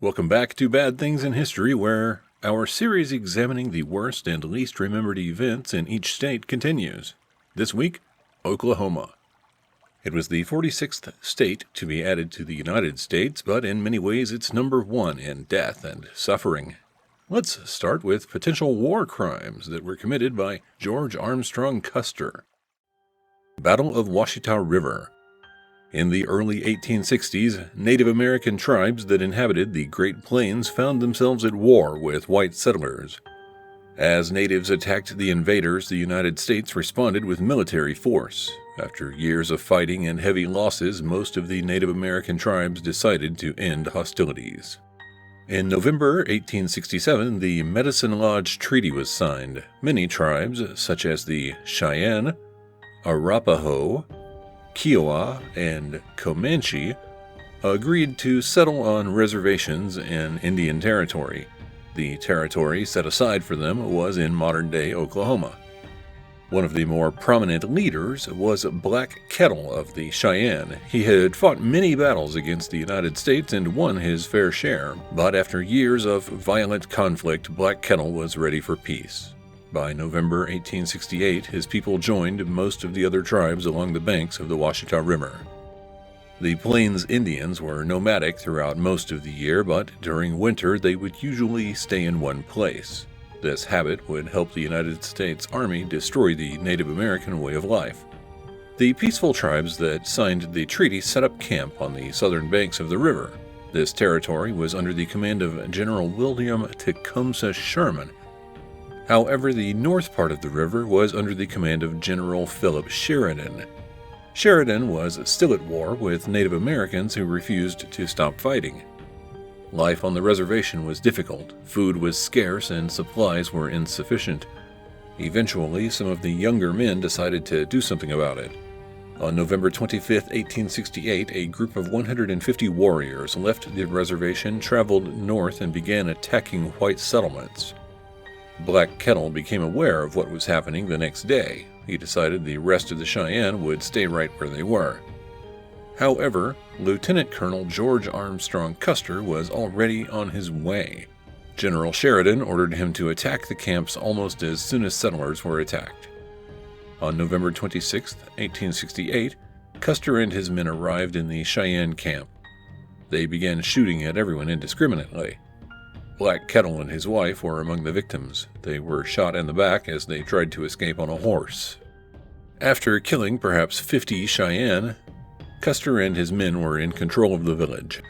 Welcome back to Bad Things in History, where our series examining the worst and least remembered events in each state continues. This week, Oklahoma. It was the 46th state to be added to the United States, but in many ways it's number one in death and suffering. Let's start with potential war crimes that were committed by George Armstrong Custer. Battle of Washita River. In the early 1860s, Native American tribes that inhabited the Great Plains found themselves at war with white settlers. As natives attacked the invaders, the United States responded with military force. After years of fighting and heavy losses, most of the Native American tribes decided to end hostilities. In November 1867, the Medicine Lodge Treaty was signed. Many tribes, such as the Cheyenne, Arapaho, Kiowa, and Comanche, agreed to settle on reservations in Indian Territory. The territory set aside for them was in modern-day Oklahoma. One of the more prominent leaders was Black Kettle of the Cheyenne. He had fought many battles against the United States and won his fair share, but after years of violent conflict, Black Kettle was ready for peace. By November 1868, his people joined most of the other tribes along the banks of the Washita River. The Plains Indians were nomadic throughout most of the year, but during winter they would usually stay in one place. This habit would help the United States Army destroy the Native American way of life. The peaceful tribes that signed the treaty set up camp on the southern banks of the river. This territory was under the command of General William Tecumseh Sherman. However, the north part of the river was under the command of General Philip Sheridan. Sheridan was still at war with Native Americans who refused to stop fighting. Life on the reservation was difficult, food was scarce, and supplies were insufficient. Eventually, some of the younger men decided to do something about it. On November 25, 1868, a group of 150 warriors left the reservation, traveled north, and began attacking white settlements. Black Kettle became aware of what was happening the next day. He decided the rest of the Cheyenne would stay right where they were. However, Lieutenant Colonel George Armstrong Custer was already on his way. General Sheridan ordered him to attack the camps almost as soon as settlers were attacked. On November 26, 1868, Custer and his men arrived in the Cheyenne camp. They began shooting at everyone indiscriminately. Black Kettle and his wife were among the victims. They were shot in the back as they tried to escape on a horse. After killing perhaps 50 Cheyenne, Custer and his men were in control of the village.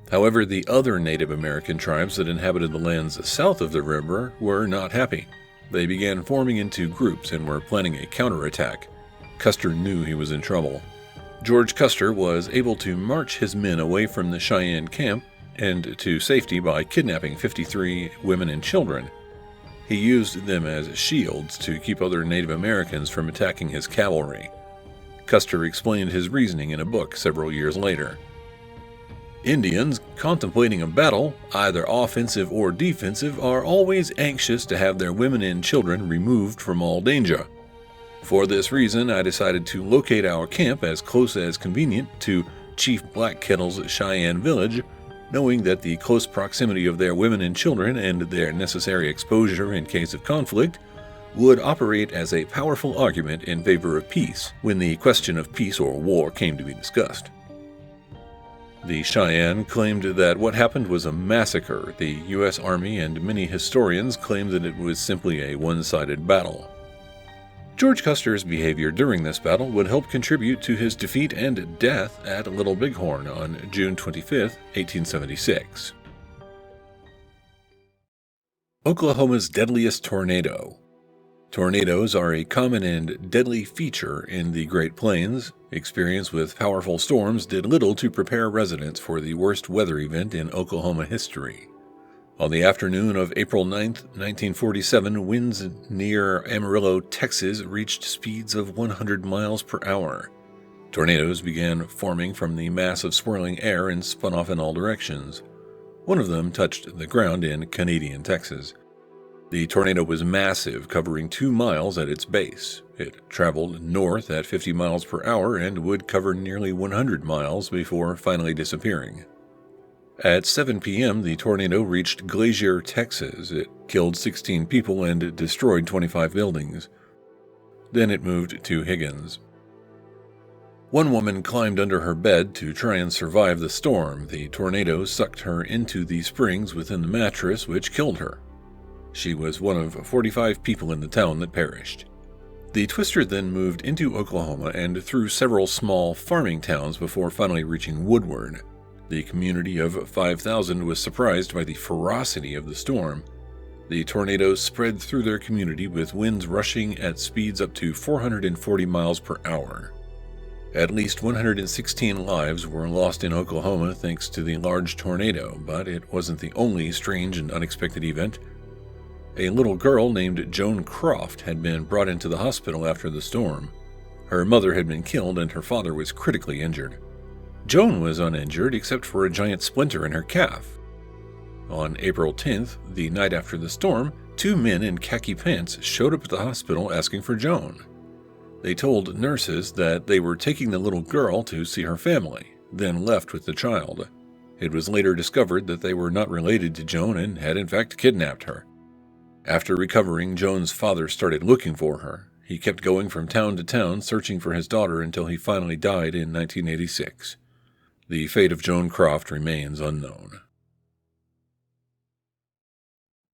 However, the other Native American tribes that inhabited the lands south of the river were not happy. They began forming into groups and were planning a counterattack. Custer knew he was in trouble. George Custer was able to march his men away from the Cheyenne camp and to safety by kidnapping 53 women and children. He used them as shields to keep other Native Americans from attacking his cavalry. Custer explained his reasoning in a book several years later. Indians contemplating a battle, either offensive or defensive, are always anxious to have their women and children removed from all danger. For this reason, I decided to locate our camp as close as convenient to Chief Black Kettle's Cheyenne village, knowing that the close proximity of their women and children and their necessary exposure in case of conflict would operate as a powerful argument in favor of peace when the question of peace or war came to be discussed. The Cheyenne claimed that what happened was a massacre. The U.S. Army and many historians claim that it was simply a one-sided battle. George Custer's behavior during this battle would help contribute to his defeat and death at Little Bighorn on June 25, 1876. Oklahoma's deadliest tornado. Tornadoes are a common and deadly feature in the Great Plains. Experience with powerful storms did little to prepare residents for the worst weather event in Oklahoma history. On the afternoon of April 9, 1947, winds near Amarillo, Texas, reached speeds of 100 miles per hour. Tornadoes began forming from the mass of swirling air and spun off in all directions. One of them touched the ground in Canadian Texas. The tornado was massive, covering 2 miles at its base. It traveled north at 50 miles per hour and would cover nearly 100 miles before finally disappearing. At 7 p.m., the tornado reached Glacier, Texas. It killed 16 people and destroyed 25 buildings. Then it moved to Higgins. One woman climbed under her bed to try and survive the storm. The tornado sucked her into the springs within the mattress, which killed her. She was one of 45 people in the town that perished. The twister then moved into Oklahoma and through several small farming towns before finally reaching Woodward. The community of 5,000 was surprised by the ferocity of the storm. The tornadoes spread through their community with winds rushing at speeds up to 440 miles per hour. At least 116 lives were lost in Oklahoma thanks to the large tornado, but it wasn't the only strange and unexpected event. A little girl named Joan Croft had been brought into the hospital after the storm. Her mother had been killed and her father was critically injured. Joan was uninjured except for a giant splinter in her calf. On April 10th, the night after the storm, 2 men in khaki pants showed up at the hospital asking for Joan. They told nurses that they were taking the little girl to see her family, then left with the child. It was later discovered that they were not related to Joan and had in fact kidnapped her. After recovering, Joan's father started looking for her. He kept going from town to town searching for his daughter until he finally died in 1986. The fate of Joan Croft remains unknown.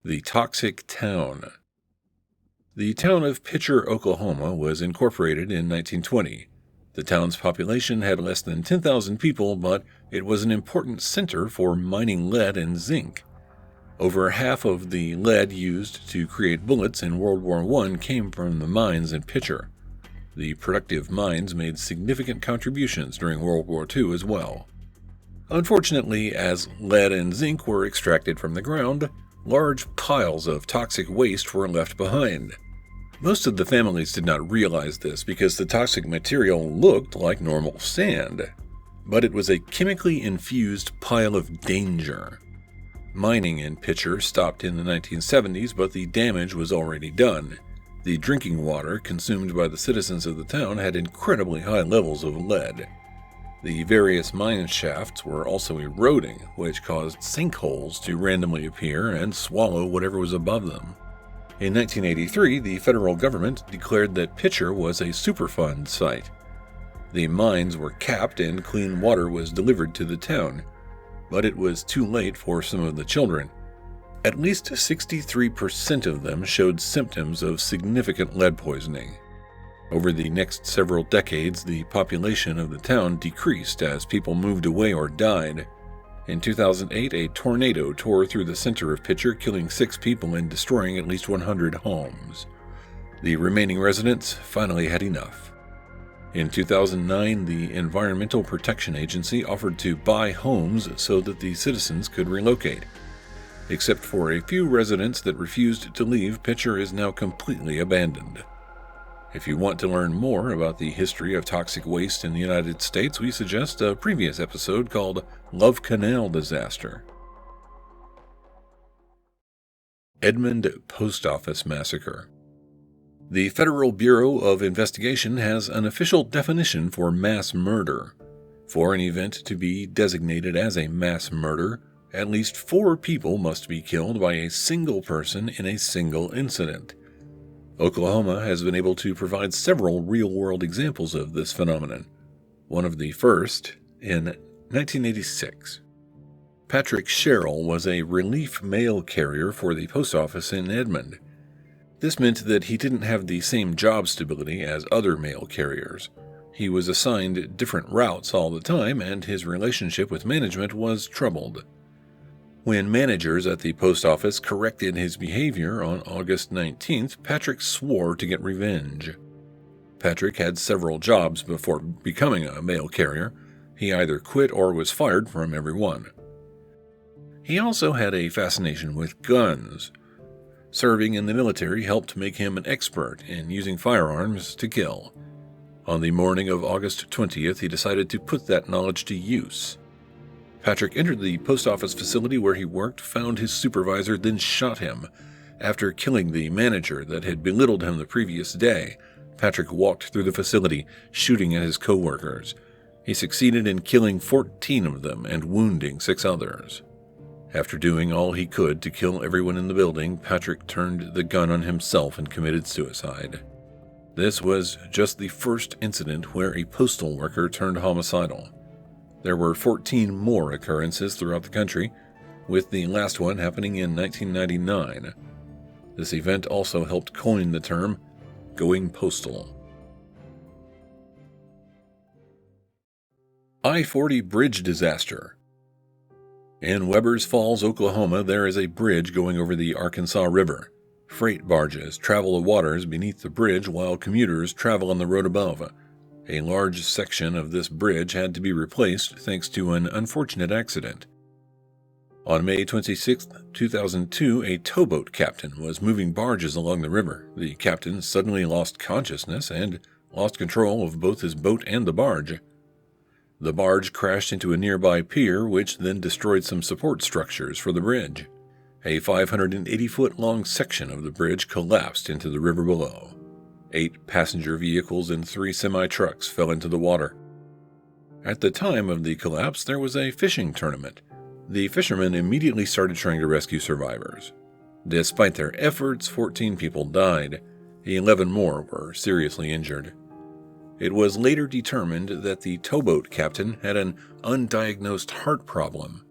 The Toxic Town. The town of Pitcher, Oklahoma was incorporated in 1920. The town's population had less than 10,000 people, but it was an important center for mining lead and zinc. Over half of the lead used to create bullets in World War I came from the mines in Pitcher. The productive mines made significant contributions during World War II as well. Unfortunately, as lead and zinc were extracted from the ground, large piles of toxic waste were left behind. Most of the families did not realize this because the toxic material looked like normal sand, but it was a chemically infused pile of danger. Mining in Pitcher stopped in the 1970s, but the damage was already done. The drinking water consumed by the citizens of the town had incredibly high levels of lead. The various mine shafts were also eroding, which caused sinkholes to randomly appear and swallow whatever was above them. In 1983, the federal government declared that Pitcher was a Superfund site. The mines were capped and clean water was delivered to the town, but it was too late for some of the children. At least 63% of them showed symptoms of significant lead poisoning. Over the next several decades, the population of the town decreased as people moved away or died. In 2008, a tornado tore through the center of Pitcher, killing 6 people and destroying at least 100 homes. The remaining residents finally had enough. In 2009, the Environmental Protection Agency offered to buy homes so that the citizens could relocate. Except for a few residents that refused to leave, Pitcher is now completely abandoned. If you want to learn more about the history of toxic waste in the United States, we suggest a previous episode called Love Canal Disaster. Edmond Post Office Massacre. The Federal Bureau of Investigation has an official definition for mass murder. For an event to be designated as a mass murder, at least 4 people must be killed by a single person in a single incident. Oklahoma has been able to provide several real-world examples of this phenomenon. One of the first in 1986. Patrick Sherrill was a relief mail carrier for the post office in Edmond. This meant that he didn't have the same job stability as other mail carriers. He was assigned different routes all the time, and his relationship with management was troubled. When managers at the post office corrected his behavior on August 19th, Patrick swore to get revenge. Patrick had several jobs before becoming a mail carrier. He either quit or was fired from every one. He also had a fascination with guns. Serving in the military helped make him an expert in using firearms to kill. On the morning of August 20th, he decided to put that knowledge to use. Patrick entered the post office facility where he worked, found his supervisor, then shot him. After killing the manager that had belittled him the previous day, Patrick walked through the facility, shooting at his co-workers. He succeeded in killing 14 of them and wounding 6 others. After doing all he could to kill everyone in the building, Patrick turned the gun on himself and committed suicide. This was just the first incident where a postal worker turned homicidal. There were 14 more occurrences throughout the country, with the last one happening in 1999. This event also helped coin the term going postal. I-40 Bridge Disaster. In Webbers Falls, Oklahoma, there is a bridge going over the Arkansas River. Freight barges travel the waters beneath the bridge while commuters travel on the road above. A large section of this bridge had to be replaced thanks to an unfortunate accident. On May 26, 2002, a towboat captain was moving barges along the river. The captain suddenly lost consciousness and lost control of both his boat and the barge. The barge crashed into a nearby pier, which then destroyed some support structures for the bridge. A 580-foot-long section of the bridge collapsed into the river below. 8 passenger vehicles and 3 semi-trucks fell into the water. At the time of the collapse, there was a fishing tournament. The fishermen immediately started trying to rescue survivors. Despite their efforts, 14 people died. 11 more were seriously injured. It was later determined that the towboat captain had an undiagnosed heart problem.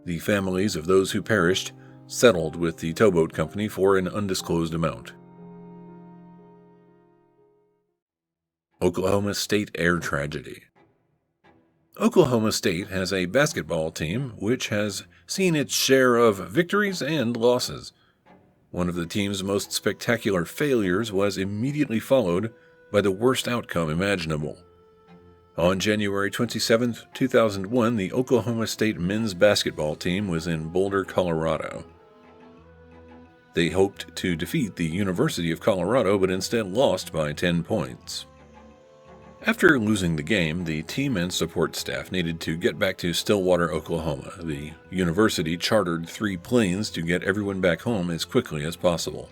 The families of those who perished settled with the towboat company for an undisclosed amount. Oklahoma State Air Tragedy. Oklahoma State has a basketball team which has seen its share of victories and losses. One of the team's most spectacular failures was immediately followed by the worst outcome imaginable. On January 27, 2001, the Oklahoma State men's basketball team was in Boulder, Colorado. They hoped to defeat the University of Colorado, but instead lost by 10 points. After losing the game, the team and support staff needed to get back to Stillwater, Oklahoma. The university chartered 3 planes to get everyone back home as quickly as possible.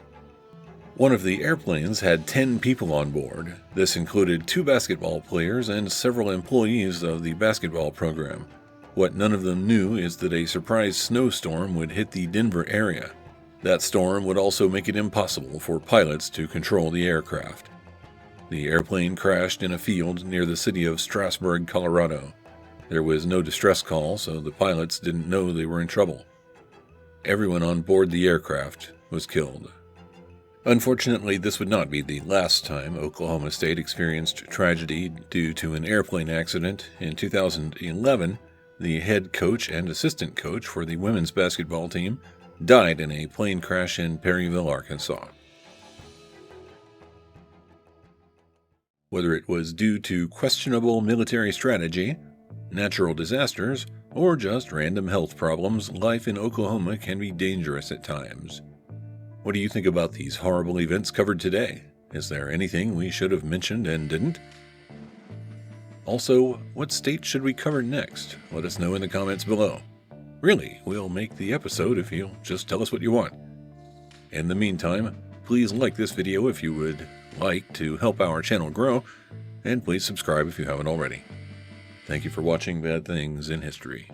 One of the airplanes had 10 people on board. This included 2 basketball players and several employees of the basketball program. What none of them knew is that a surprise snowstorm would hit the Denver area. That storm would also make it impossible for pilots to control the aircraft. The airplane crashed in a field near the city of Strasburg, Colorado. There was no distress call, so the pilots didn't know they were in trouble. Everyone on board the aircraft was killed. Unfortunately, this would not be the last time Oklahoma State experienced tragedy due to an airplane accident. In 2011, the head coach and assistant coach for the women's basketball team died in a plane crash in Perryville, Arkansas. Whether it was due to questionable military strategy, natural disasters, or just random health problems, life in Oklahoma can be dangerous at times. What do you think about these horrible events covered today? Is there anything we should have mentioned and didn't? Also, what state should we cover next? Let us know in the comments below. Really, we'll make the episode if you'll just tell us what you want. In the meantime, please like this video if you would like to help our channel grow, and please subscribe if you haven't already. Thank you for watching Bad Things in History.